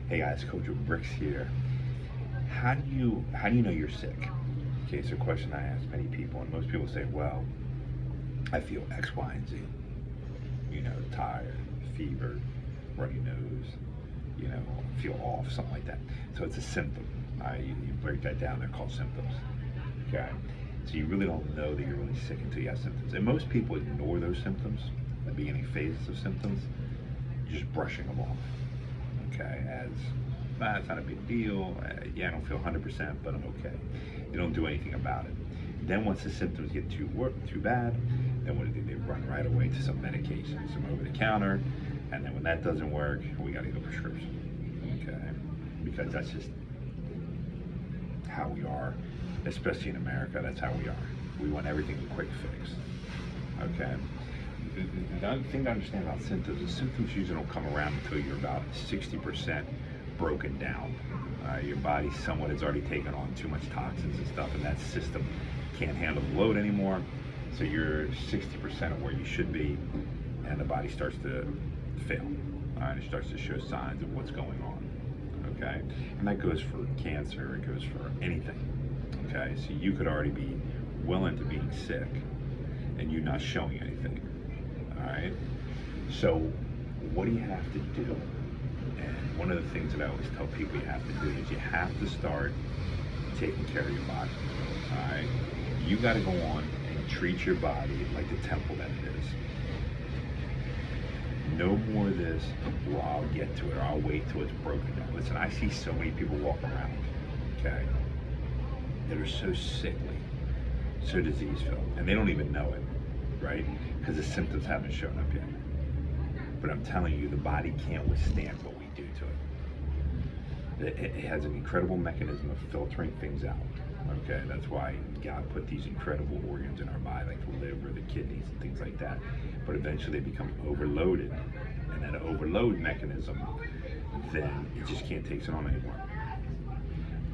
Hey guys, Coach Bricks here. How do you know you're sick? Okay, it's a question I ask many people, and most people say, well, I feel X, Y, and Z. Tired, fever, runny nose, feel off, something like that. So it's a symptom. You break that down, they're called symptoms. Okay? So you really don't know that you're really sick until you have symptoms. And most people ignore those symptoms, the beginning phases of symptoms, just brushing them off. Okay, as it's not a big deal. Yeah, I don't feel 100%, but I'm okay. They don't do anything about it. Then once the symptoms get too bad, then what do? They run right away to some medication, some over the counter, and then when that doesn't work, we got to get a prescription. Okay, because that's just how we are, especially in America. That's how we are. We want everything a quick fix. Okay. The other thing to understand about symptoms is symptoms usually don't come around until you're about 60% broken down. Your body somewhat has already taken on too much toxins and stuff, and that system can't handle the load anymore. So you're 60% of where you should be, and the body starts to fail. It starts to show signs of what's going on. Okay, and that goes for cancer. It goes for anything. Okay, so you could already be well into being sick, and you not showing anything. All right. So, what do you have to do? And one of the things that I always tell people you have to do is you have to start taking care of your body. All right. You got to go on and treat your body like the temple that it is. No more of this, well, I'll get to it, or I'll wait till it's broken down. Listen, I see so many people walking around, okay, that are so sickly, so disease-filled, and they don't even know it, right? Because the symptoms haven't shown up yet. But I'm telling you, the body can't withstand what we do to it. It has an incredible mechanism of filtering things out. Okay, that's why God put these incredible organs in our body, like the liver, the kidneys, and things like that. But eventually they become overloaded, and that overload mechanism, then it just can't take it on anymore.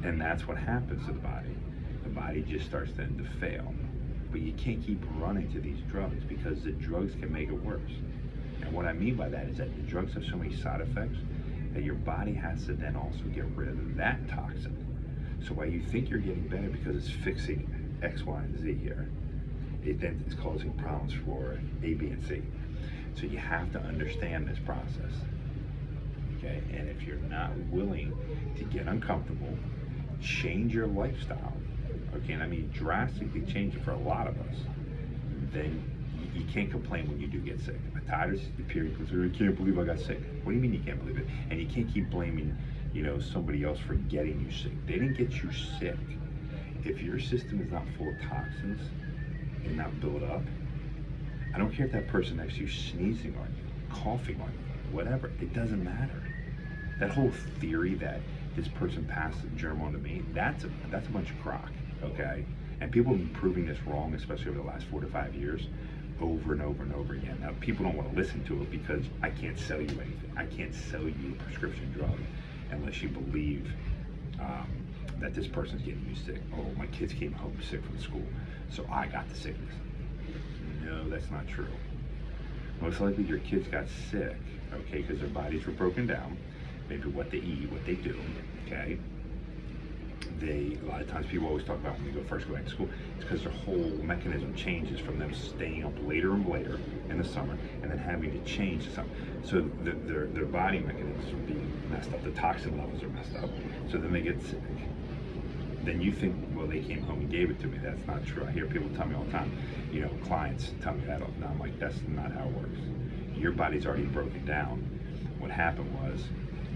And that's what happens to the body. The body just starts then to fail. But you can't keep running to these drugs because the drugs can make it worse. And what I mean by that is that the drugs have so many side effects that your body has to then also get rid of that toxin. So while you think you're getting better because it's fixing X, Y, and Z here, it then is causing problems for A, B, and C. So you have to understand this process. Okay, and if you're not willing to get uncomfortable, change your lifestyle, okay, and I mean drastically change it for a lot of us, then you can't complain when you do get sick. A tired period goes, I can't believe I got sick. What do you mean you can't believe it? And you can't keep blaming, somebody else for getting you sick. They didn't get you sick. If your system is not full of toxins and not built up, I don't care if that person next to you sneezing on you, coughing on you, whatever, it doesn't matter. That whole theory that this person passed the germ on to me, that's a bunch of crock, okay? And people have been proving this wrong, especially over the last 4 to 5 years, over and over and over again. Now, people don't want to listen to it because I can't sell you anything. I can't sell you a prescription drug unless you believe that this person's getting you sick. Oh, my kids came home sick from school, so I got the sickness. No, that's not true. Most likely your kids got sick, okay, because their bodies were broken down, maybe what they eat, what they do, okay? A lot of times people always talk about when they first go back to school, it's because their whole mechanism changes from them staying up later and later in the summer and then having to change to something. So their body mechanisms are being messed up, the toxin levels are messed up, so then they get sick. Then you think, well, they came home and gave it to me. That's not true. I hear people tell me all the time, clients tell me that all the time. I'm like, that's not how it works. Your body's already broken down. What happened was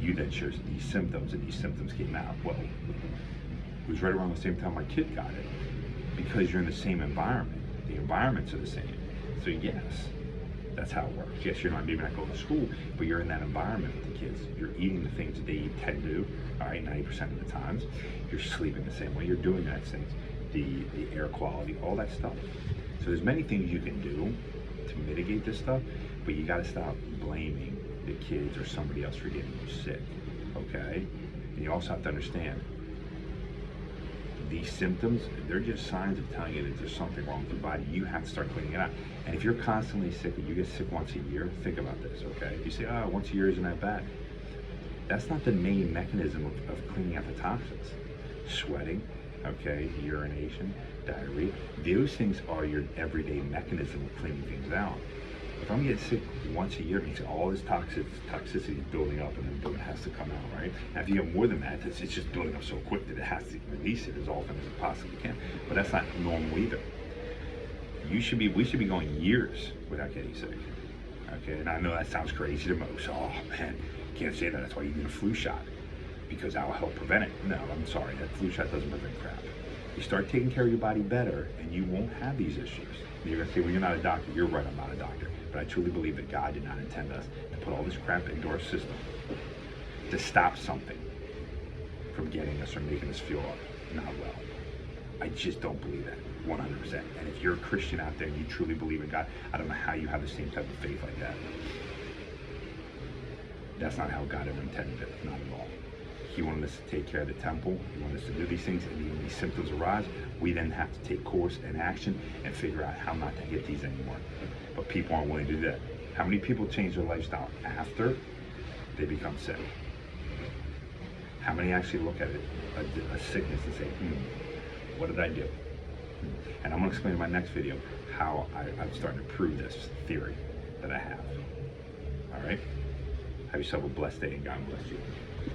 you then showed these symptoms, and these symptoms came out. Well, it was right around the same time my kid got it, because you're in the same environment. The environments are the same. So yes, that's how it works. Yes, you're maybe not going to school, but you're in that environment with the kids. You're eating the things that they tend to do, all right, 90% of the times. You're sleeping the same way. You're doing that things, the air quality, all that stuff. So there's many things you can do to mitigate this stuff, but you got to stop blaming the kids or somebody else for getting you sick, okay? And you also have to understand, these symptoms, they're just signs of telling you that there's something wrong with your body. You have to start cleaning it out. And if you're constantly sick and you get sick once a year, think about this, okay? If you say, oh, once a year isn't that bad. That's not the main mechanism of cleaning out the toxins. Sweating, okay, urination, diarrhea, those things are your everyday mechanism of cleaning things out. If I'm getting sick once a year, it means all this toxicity is building up, and then it has to come out, right? Now, if you have more than that, it's just building up so quick that it has to release it as often as it possibly can. But that's not normal either. We should be going years without getting sick. Okay, and I know that sounds crazy to most. Oh man, can't say that. That's why you need a flu shot, because that will help prevent it. No, I'm sorry, that flu shot doesn't prevent crap. You start taking care of your body better, and you won't have these issues. You're gonna say, well, you're not a doctor. You're right, I'm not a doctor. But I truly believe that God did not intend us to put all this crap into our system to stop something from getting us or making us feel not well. I just don't believe that, 100%. And if you're a Christian out there and you truly believe in God, I don't know how you have the same type of faith like that. That's not how God ever intended it, not at all. He wanted us to take care of the temple. He wanted us to do these things, and when these symptoms arise, we then have to take course and action and figure out how not to get these anymore. But people aren't willing to do that. How many people change their lifestyle after they become sick? How many actually look at it, a sickness, and say, what did I do? And I'm going to explain in my next video how I'm starting to prove this theory that I have. All right? Have yourself a blessed day, and God bless you.